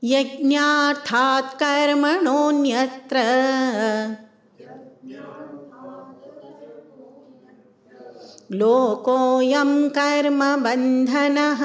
यज्ञार्थात् कर्मणोऽन्यत्र लोकोऽयं कर्मबन्धनः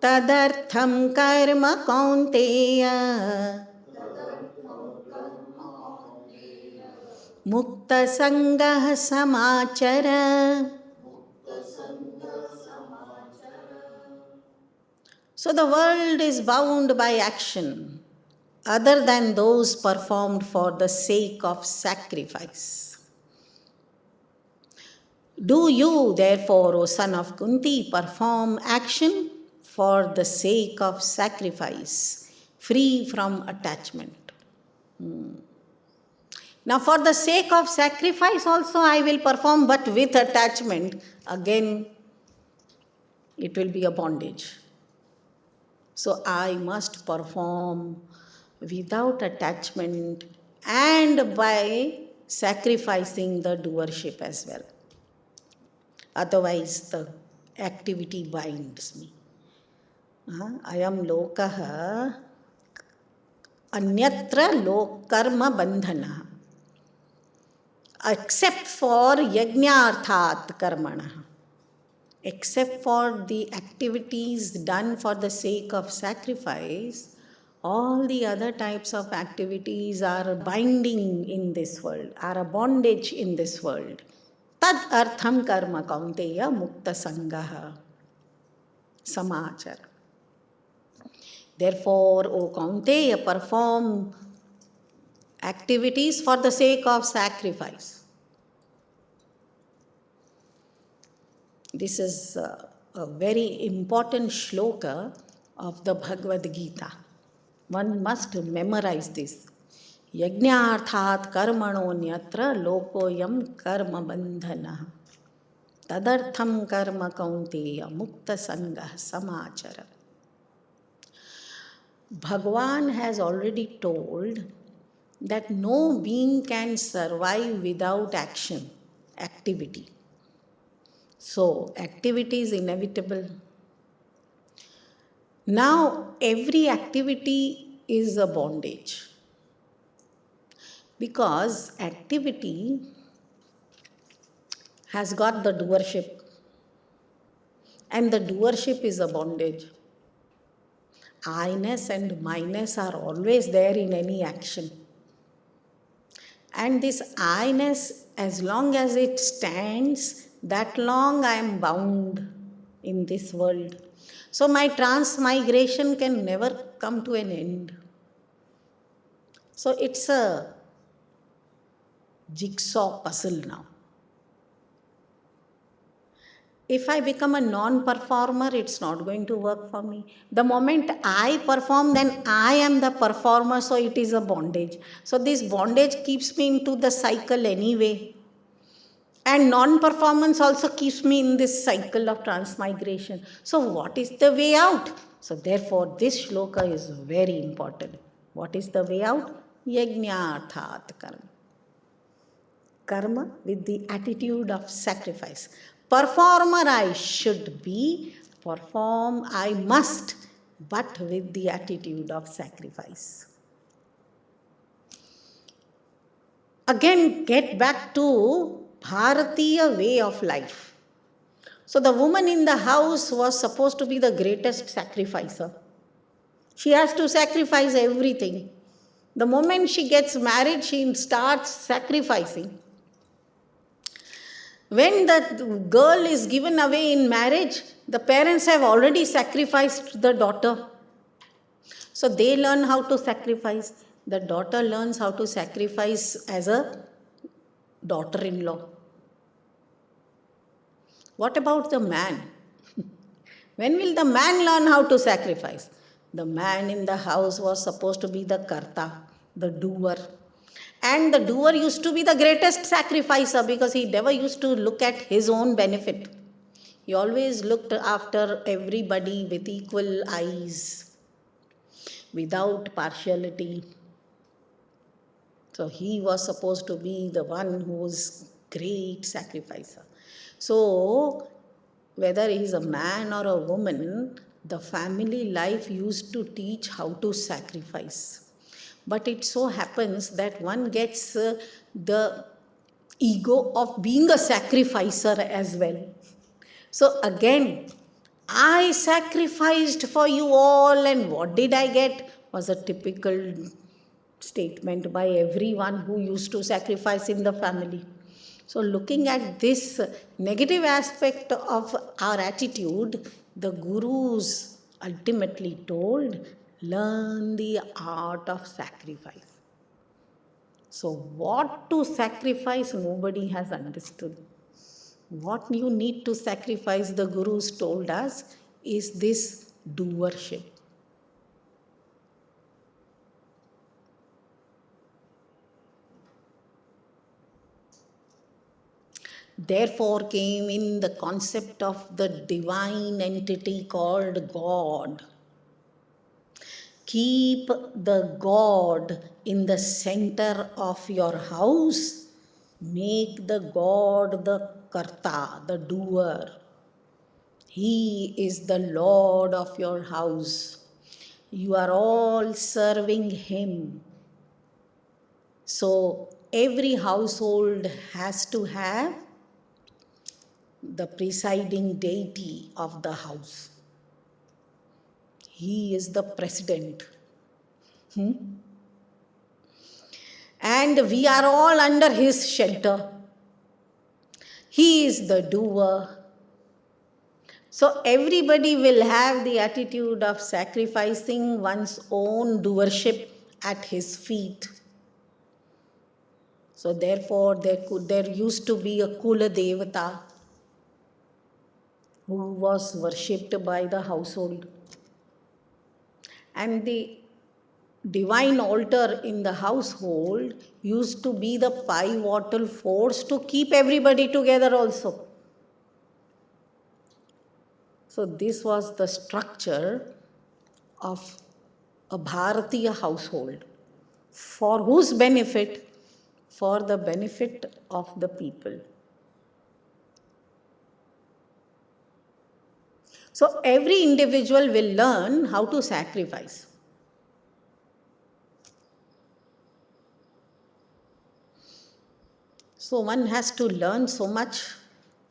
तदर्थं कर्म कौन्तेय मुक्तसङ्गः समाचर. So the world is bound by action other than those performed for the sake of sacrifice. Do you, therefore, O son of Kunti, perform action for the sake of sacrifice, free from attachment. Now, for the sake of sacrifice also I will perform, but with attachment, again it will be a bondage. So I must perform without attachment and by sacrificing the doership as well. Otherwise the activity binds me. Ayam lokaha anyatra karma bandhana. Except for yajnarthat karmana. Except for the activities done for the sake of sacrifice, all the other types of activities are binding in this world, are a bondage in this world. Tad artham karma kaunteya mukta sangaha samachara. Therefore, O Kaunteya, perform activities for the sake of sacrifice. This is a very important shloka of the Bhagavad Geeta. One must memorize this. Yajnarthat karmanonyatra lokoyam karma bandhana. Tadartham karma kaunteya mukta sangha samachara. Bhagavan has already told that no being can survive without action, activity. So, activity is inevitable. Now, every activity is a bondage. Because activity has got the doership. And the doership is a bondage. I-ness and my-ness are always there in any action. And this I-ness, as long as it stands, that long I am bound in this world. So my transmigration can never come to an end. So it's a jigsaw puzzle now. If I become a non-performer, it's not going to work for me. The moment I perform, then I am the performer, so it is a bondage. So this bondage keeps me into the cycle anyway. And non-performance also keeps me in this cycle of transmigration. So what is the way out? So therefore, this shloka is very important. What is the way out? Yajnarthat karma. Karma with the attitude of sacrifice. Performer I should be, perform I must, but with the attitude of sacrifice. Again, get back to Bharatiya way of life. So the woman in the house was supposed to be the greatest sacrificer. She has to sacrifice everything. The moment she gets married, she starts sacrificing. When the girl is given away in marriage, the parents have already sacrificed the daughter. So they learn how to sacrifice. The daughter learns how to sacrifice as a daughter-in-law. What about the man? When will the man learn how to sacrifice? The man in the house was supposed to be the karta, the doer. And the doer used to be the greatest sacrificer because he never used to look at his own benefit. He always looked after everybody with equal eyes, without partiality. So he was supposed to be the one who was great sacrificer. So whether he is a man or a woman, the family life used to teach how to sacrifice. But it so happens that one gets the ego of being a sacrificer as well. So again, I sacrificed for you all, and what did I get? Was a typical statement by everyone who used to sacrifice in the family. So looking at this negative aspect of our attitude, the gurus ultimately told, learn the art of sacrifice. So what to sacrifice, nobody has understood. What you need to sacrifice, the gurus told us, is this doership. Therefore came in the concept of the divine entity called God. Keep the God in the center of your house. Make the God the karta, the doer. He is the Lord of your house. You are all serving Him. So every household has to have the presiding deity of the house. He is the president. And we are all under His shelter. He is the doer. So everybody will have the attitude of sacrificing one's own doership at His feet. So therefore there used to be a Kula Devata who was worshipped by the household. And the divine altar in the household used to be the pivotal force to keep everybody together also. So this was the structure of a Bharatiya household. For whose benefit? For the benefit of the people. So every individual will learn how to sacrifice. So one has to learn so much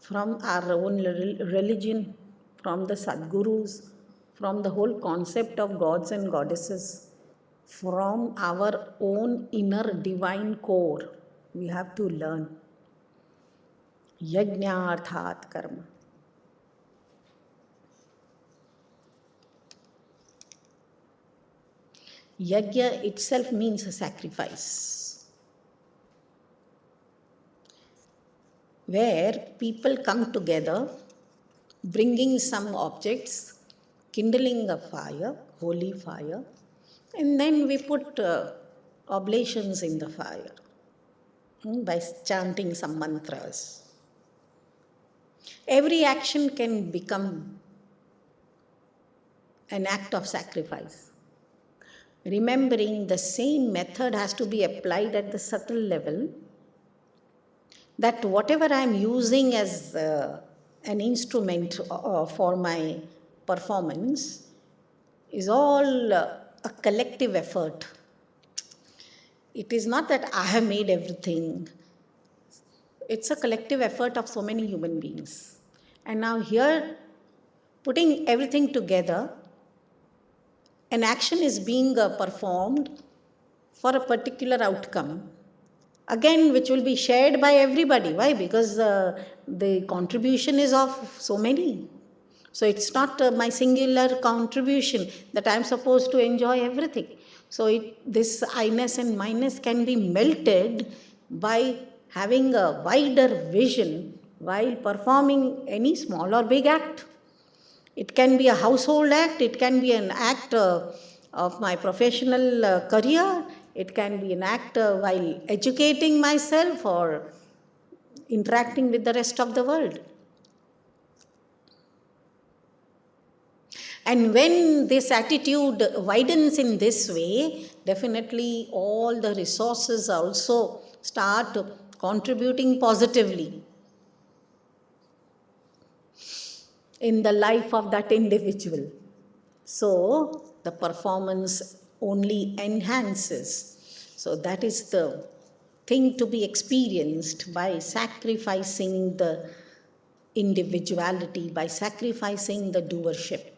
from our own religion, from the Sadgurus, from the whole concept of gods and goddesses, from our own inner divine core. We have to learn. Yajna arthat karma. Yajna itself means a sacrifice, where people come together, bringing some objects, kindling a fire, holy fire, and then we put oblations in the fire by chanting some mantras. Every action can become an act of sacrifice. Remembering the same method has to be applied at the subtle level, that whatever I am using as an instrument for my performance is all a collective effort. It is not that I have made everything. It's a collective effort of so many human beings. And now here, putting everything together, an action is being performed for a particular outcome. Again, which will be shared by everybody. Why? Because the contribution is of so many. So it's not my singular contribution that I'm supposed to enjoy everything. So this I-ness and minus can be melted by having a wider vision while performing any small or big act. It can be a household act, it can be an act of my professional career, it can be an act while educating myself or interacting with the rest of the world. And when this attitude widens in this way, definitely all the resources also start contributing positively. in the life of that individual. So the performance only enhances. So that is the thing to be experienced by sacrificing the individuality, by sacrificing the doership.